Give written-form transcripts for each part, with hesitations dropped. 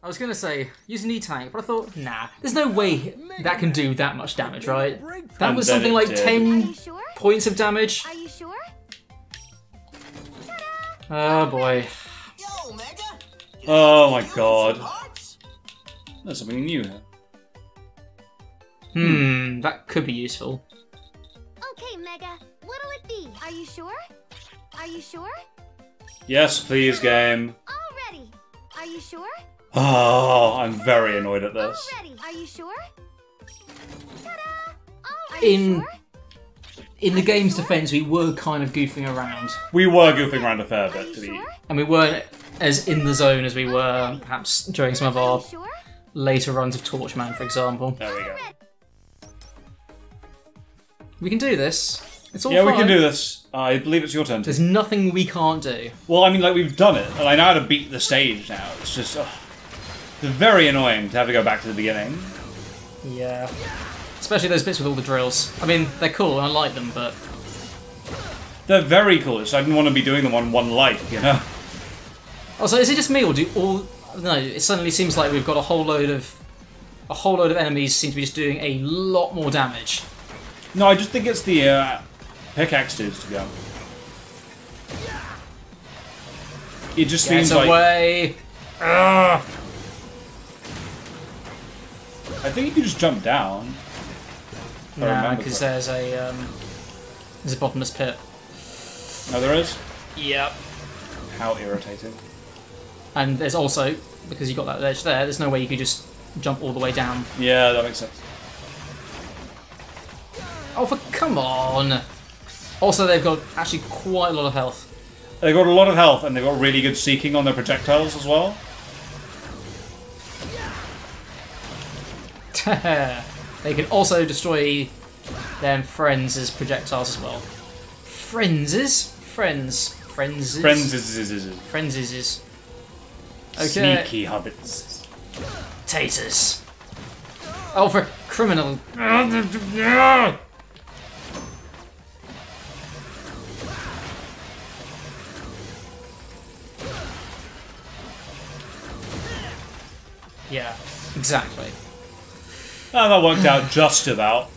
I was gonna say, use an E-Tank, but I thought, nah, there's no way that can do that much damage, right? That was something like 10 points of damage. Are you sure? Oh boy. Oh my god. There's something new here. That could be useful. Okay, Mega. What'll it be? Are you sure? Are you sure? Yes, please, game. Already. Are you sure? Oh, I'm very annoyed at this. Already. Are you sure? Ta-da! Are you In sure? in the game's defense, we were kind of goofing around. We were goofing around a fair Are bit, you to be... sure? And we weren't as in the zone as we were perhaps during some of Are our you sure? later runs of Torchman, for example. There we go. We can do this. It's all Yeah, fine. we can do this. I believe it's your turn. There's nothing we can't do. Well, I mean, like, we've done it, and I know how to beat the stage now. It's just... it's very annoying to have to go back to the beginning. Yeah. Especially those bits with all the drills. I mean, they're cool and I like them, but... They're very cool. So I didn't want to be doing them on one life, you know? Also, is it just me or do all... No, it suddenly seems like we've got a whole load of enemies seem to be just doing a lot more damage. No, I just think it's the pickaxe dudes, to be honest. It just seems Get like... away! Ugh. I think if you just jump down... if I Nah, remember because correctly. there's a bottomless pit. Oh, there is? Yep. How irritating. And there's also, because you got that ledge there, there's no way you could just jump all the way down. Yeah, that makes sense. Oh, come on! Also, they've got actually quite a lot of health. They've got a lot of health, and they've got really good seeking on their projectiles as well. They can also destroy their friends' projectiles as well. Friends'? Friends. Friends'? Friends is Friends'. Okay. sneaky hobbits. Taters. Oh, for criminal. Yeah, exactly. Oh, that worked out just about.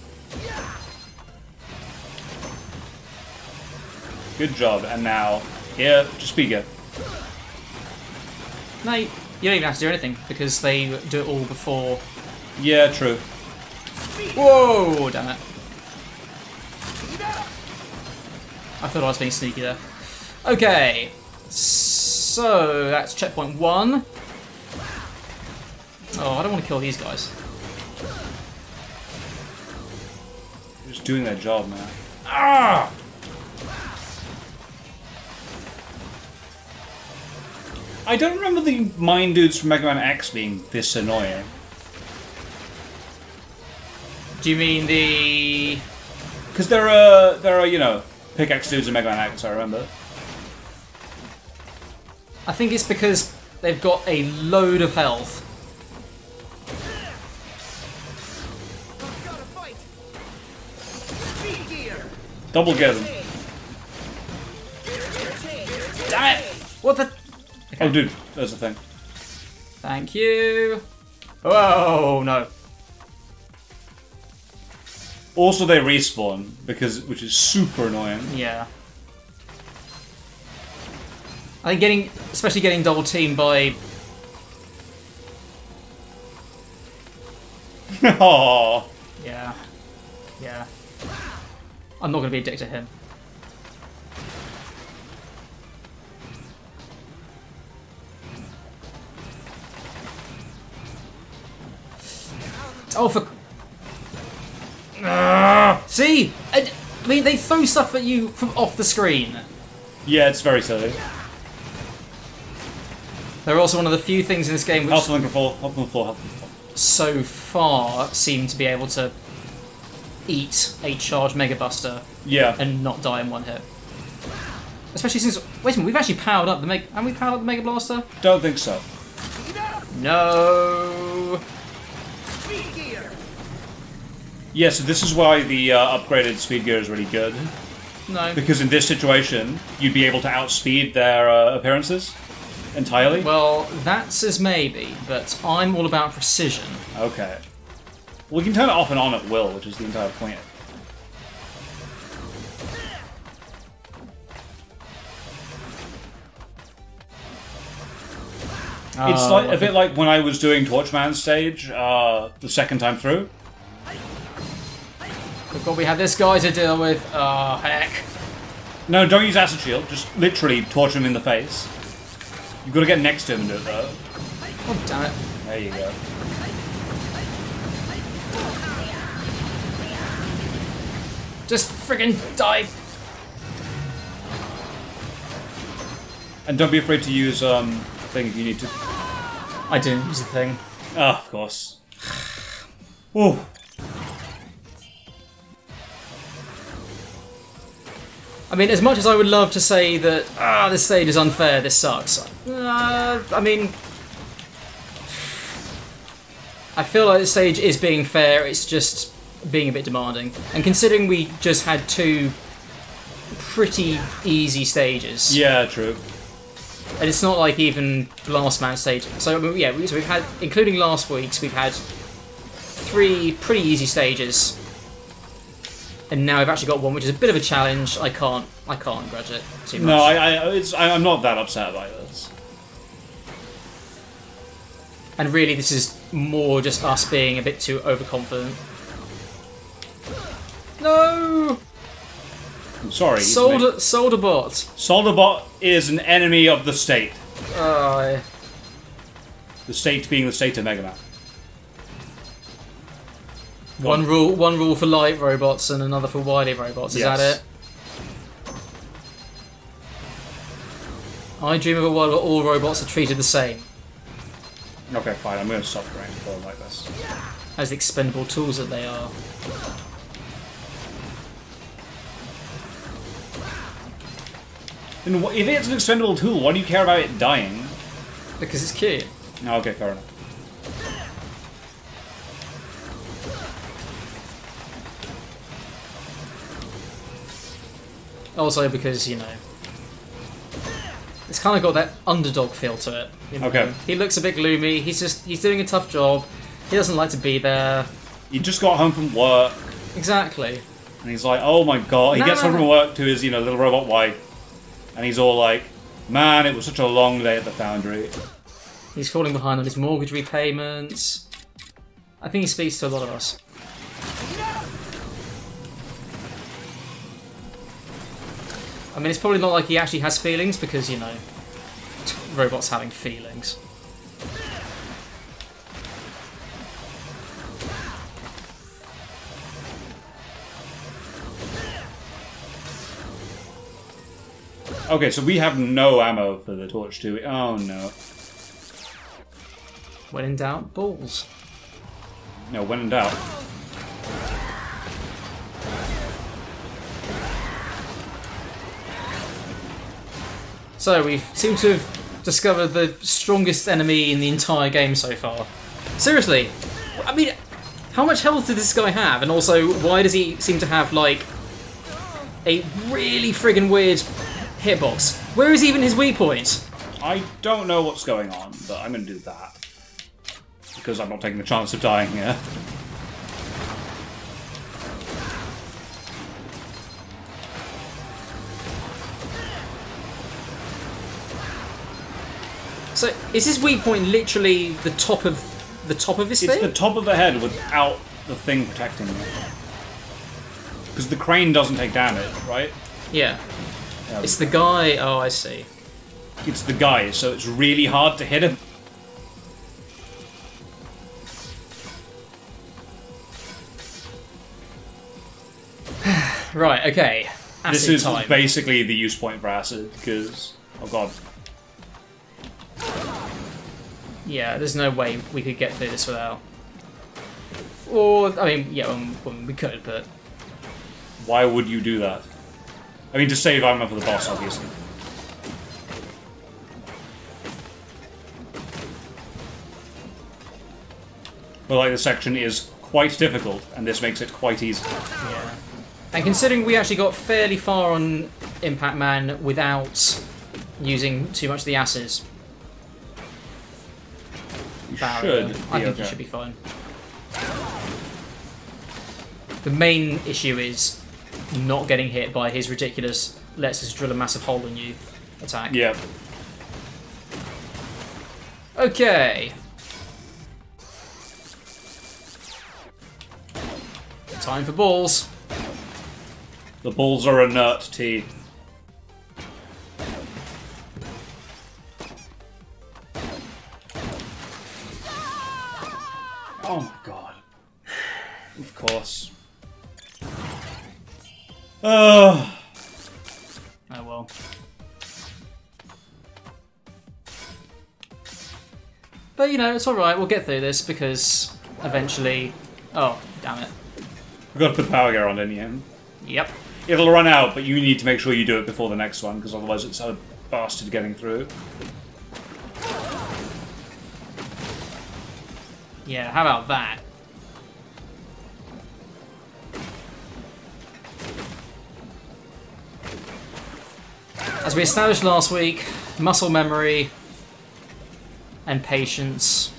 Good job, and now, here, just be good. No, you don't even have to do anything because they do it all before. Yeah, true. Whoa, damn it. I thought I was being sneaky there. Okay, so that's checkpoint 1. Oh, I don't want to kill these guys. Just doing their job, man. Ah! I don't remember the mine dudes from Mega Man X being this annoying. Do you mean the... Because there are, you know, pickaxe dudes in Mega Man X, I remember. I think it's because they've got a load of health. Double get them. Damn it! What the... Oh, dude, there's a thing. Thank you. Oh, no. Also, they respawn, which is super annoying. Yeah. I think especially getting double teamed by... Aww. Yeah. Yeah. I'm not going to be a dick to him. Oh, for... See? I mean, they throw stuff at you from off the screen. Yeah, it's very silly. They're also one of the few things in this game which Health on the floor, health on the floor, health on the floor. so far seem to be able to eat a charged Mega Buster Yeah. and not die in one hit. Especially since... Wait a minute, we've actually powered up the Mega... Haven't we powered up the Mega Blaster? Don't think so. No. Yeah, so this is why the upgraded speed gear is really good. No. Because in this situation, you'd be able to outspeed their appearances. entirely? Well, that says maybe, but I'm all about precision. Okay. Well, we can turn it off and on at will, which is the entire point. It's like a bit like when I was doing Torchman stage the second time through. But we have this guy to deal with. Oh, heck. No, don't use Acid Shield. Just literally torch him in the face. You've got to get next to him and do it, though. Oh, damn it. There you go. Just friggin' die. And don't be afraid to use thing if you need to. I didn't use the thing. Oh, of course. Ooh. I mean, as much as I would love to say that, this stage is unfair, this sucks. I mean, I feel like this stage is being fair, it's just being a bit demanding. And considering we just had 2 pretty easy stages. Yeah, true. And it's not like even last man stage. So, I mean, yeah, so we've had, including last week's, we've had 3 pretty easy stages. And now I've actually got one which is a bit of a challenge. I can't grudge it too much. No, I'm not that upset by this. And really, this is more just us being a bit too overconfident. No! I'm sorry. Solderbot. Solderbot is an enemy of the state. Oh. The state being the state of Mega Man. One rule for light robots and another for wily robots. Is that it? I dream of a world where all robots are treated the same. Okay, fine. I'm going to stop going forward like this. As the expendable tools that they are. And if it's an expendable tool, why do you care about it dying? Because it's cute. No, okay, fair enough. Also because, you know, it's kind of got that underdog feel to it. You know? Okay. He looks a bit gloomy, he's doing a tough job, he doesn't like to be there. He just got home from work. Exactly. And he's like, oh my god. He gets home from work to his, little robot wife. And he's all like, man, it was such a long day at the foundry. He's falling behind on his mortgage repayments. I think he speaks to a lot of us. I mean, it's probably not like he actually has feelings, because, you know, robots having feelings. Okay, so we have no ammo for the torch, do we? Oh no. When in doubt, balls. No, when in doubt. So, we seem to have discovered the strongest enemy in the entire game so far. Seriously, I mean, how much health did this guy have? And also, why does he seem to have, like, a really friggin' weird hitbox? Where is even his weak point? I don't know what's going on, but I'm going to do that. Because I'm not taking the chance of dying here. So, is his weak point literally the top of his thing? It's the top of the head without the thing protecting it. Because the crane doesn't take damage, right? Yeah. It's the guy... Oh, I see. It's the guy, so it's really hard to hit him. Right, okay. Acid This is time. basically the use point for acid, because... Oh god. Yeah, there's no way we could get through this without... Or, I mean, yeah, we could, but... Why would you do that? I mean, to save armor for the boss, obviously. But, like, this section is quite difficult, and this makes it quite easy. Yeah. And considering we actually got fairly far on Impact Man without using too much of the acids, barrier. Should I be think you okay. should be fine. The main issue is not getting hit by his ridiculous "let's just drill a massive hole in you" attack. Yeah. Okay. Time for balls. The balls are inert, T. Oh my god. Of course. Oh well. But you know, it's alright, we'll get through this because eventually... Oh, damn it. We've got to put power gear on, didn't you? Yep. It'll run out, but you need to make sure you do it before the next one, because otherwise it's a bastard getting through. Yeah, how about that? As we established last week, muscle memory and patience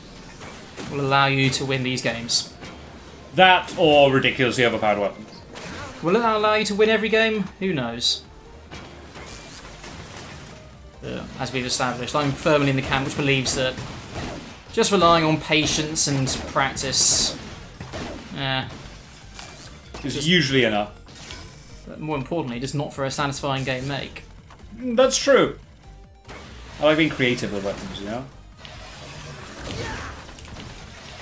will allow you to win these games. That or ridiculously overpowered weapons. Will it allow you to win every game? Who knows? As we've established, I'm firmly in the camp which believes that just relying on patience and practice, Is usually enough. but more importantly, does not for a satisfying game make. That's true. I like being creative with weapons, you know?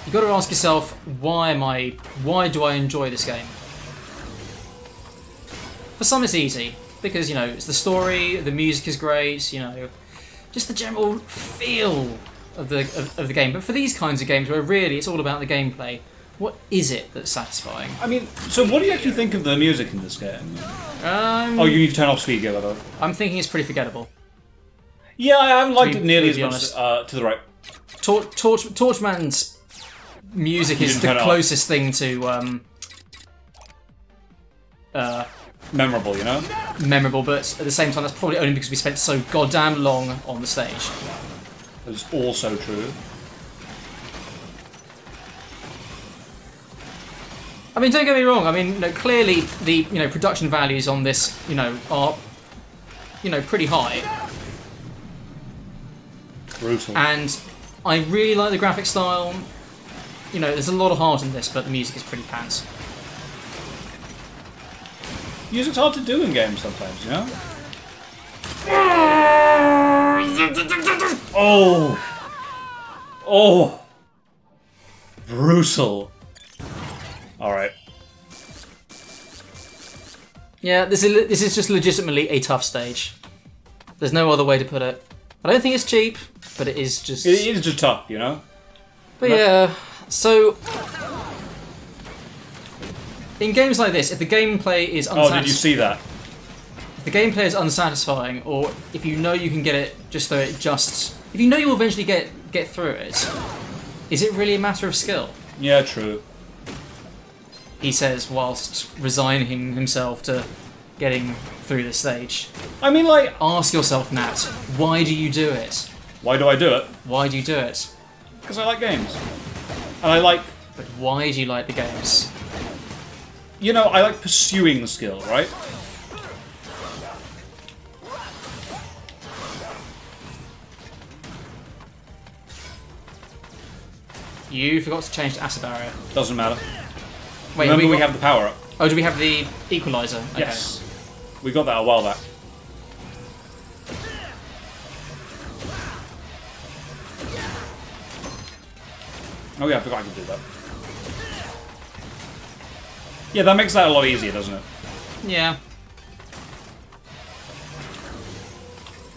You've got to ask yourself, why do I enjoy this game? For some it's easy, because, you know, it's the story, the music is great, you know, just the general feel of the game. But for these kinds of games where really it's all about the gameplay, what is it that's satisfying? I mean, so what do you actually think of the music in this game? Oh, you need to turn off speed gear, by the way. I'm thinking it's pretty forgettable. Yeah, I haven't liked it nearly as be much to the right. Torchman's music is didn't turn the it off. closest thing to Memorable, you know? memorable, but at the same time that's probably only because we spent so goddamn long on the stage. That's also true. I mean, don't get me wrong. I mean, you know, clearly the production values on this are pretty high, Brutal. and I really like the graphic style. You know, there's a lot of heart in this, but the music is pretty pants. Music's hard to do in games sometimes, you know? Oh! Oh! Brutal. Alright. Yeah, this is just legitimately a tough stage. There's no other way to put it. I don't think it's cheap, but it is just... It is just tough, you know? But yeah, so... In games like this, if the gameplay is Oh, did you see that? if the gameplay is unsatisfying, or if you know you can get it just so it just... If you know you'll eventually get through it, is it really a matter of skill? Yeah, true. He says whilst resigning himself to getting through the stage. I mean, like, Ask yourself, Nat, why do you do it? why do I do it? Why do you do it? Because I like games. And I like, But why do you like the games? you know, I like pursuing skill, right? You forgot to change to acid barrier. Doesn't matter. Wait, Remember, we got- have the power up. Oh, do we have the equalizer? Okay. Yes. We got that a while back. Oh yeah, I forgot I could do that. Yeah, that makes that a lot easier, doesn't it? Yeah.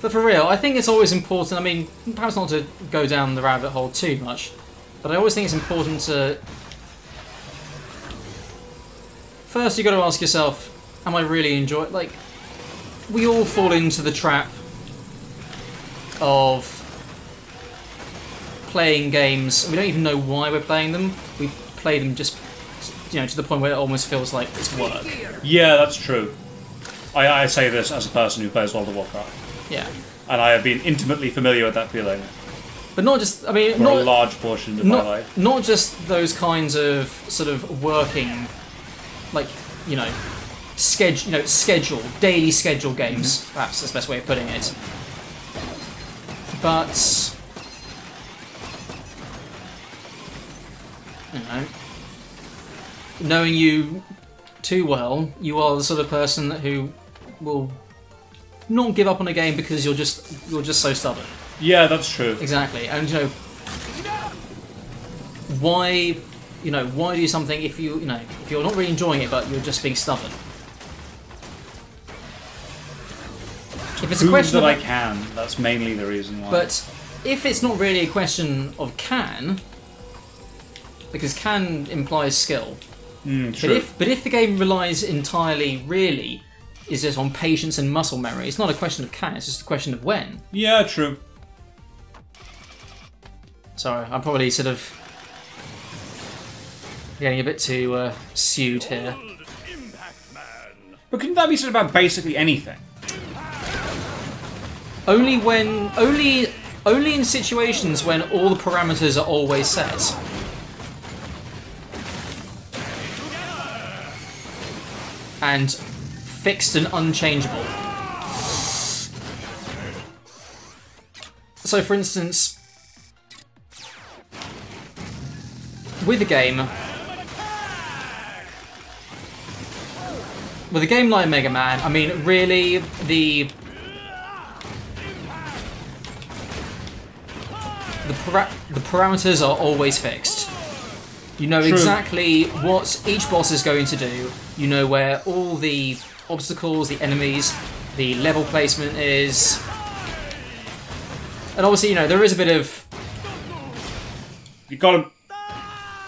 But for real, I think it's always important, I mean, perhaps not to go down the rabbit hole too much, but I always think it's important to... First, you got to ask yourself, am I really enjoying... Like, we all fall into the trap of playing games, and we don't even know why we're playing them. We play them just, to the point where it almost feels like it's work. Yeah, that's true. I say this as a person who plays World of Warcraft, Yeah. and I have been intimately familiar with that feeling. But not just, I mean, for a large portion of my life. Not just those kinds of sort of working, like, you know, daily schedule games. Perhaps that's the best way of putting it. But, you know, knowing you too well, you are the sort of person who will not give up on a game because you're just so stubborn. Yeah, that's true. Exactly, and you know, why do something if you're not really enjoying it, but you're just being stubborn? If it's a question that I can, that's mainly the reason why. But if it's not really a question of can, because can implies skill. True. But if the game relies entirely, really, is just on patience and muscle memory, it's not a question of can, it's just a question of when. Yeah, true. Sorry, I'm probably sort of getting a bit too sued here. But couldn't that be said about basically anything? Only in situations when all the parameters are always set. And fixed and unchangeable. So, for instance, with a game like Mega Man, I mean, really, the parameters are always fixed. You know exactly what each boss is going to do. You know where all the obstacles, the enemies, the level placement is. And obviously, you know, there is a bit of... You got him.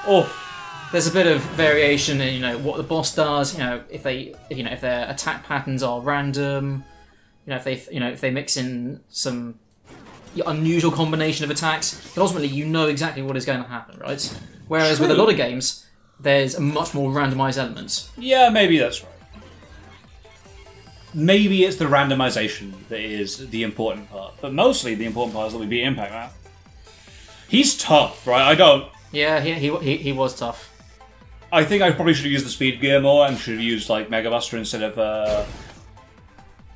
Oh. There's a bit of variation in, you know, what the boss does, you know, if their attack patterns are random, if they mix in some unusual combination of attacks, but ultimately you know exactly what is going to happen, right? Whereas with a lot of games, there's a much more randomized element. Yeah, maybe that's right. Maybe it's the randomization that is the important part, but mostly the important part is that we beat Impact Man. He's tough, right? I don't. Yeah, he was tough. I think I probably should have used the speed gear more and should have used like Mega Buster instead of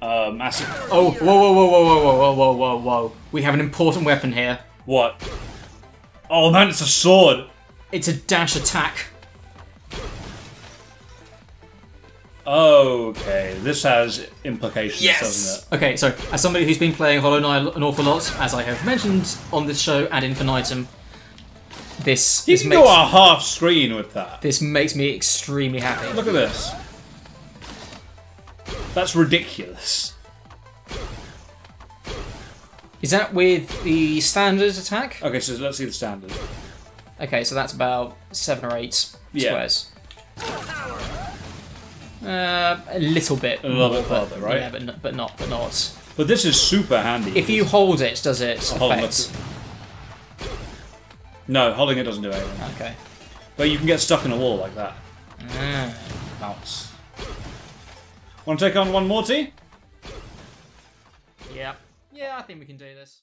Acid. Oh, whoa! We have an important weapon here. What? Oh man, it's a sword. It's a dash attack. Okay, this has implications, doesn't it? Okay, so as somebody who's been playing Hollow Knight an awful lot, as I have mentioned on this show ad infinitum, You can go a half screen with that. This makes me extremely happy. Look at this. That's ridiculous. Is that with the standard attack? Okay, so let's see the standard. Okay, so that's about 7 or 8 squares. A little bit. A little bit farther, right? Yeah, but not. But this is super handy. If you hold it, does it affect? No, holding it doesn't do anything. Okay. But you can get stuck in a wall like that. Bounce. Want to take on one more, T? Yeah. Yeah, I think we can do this.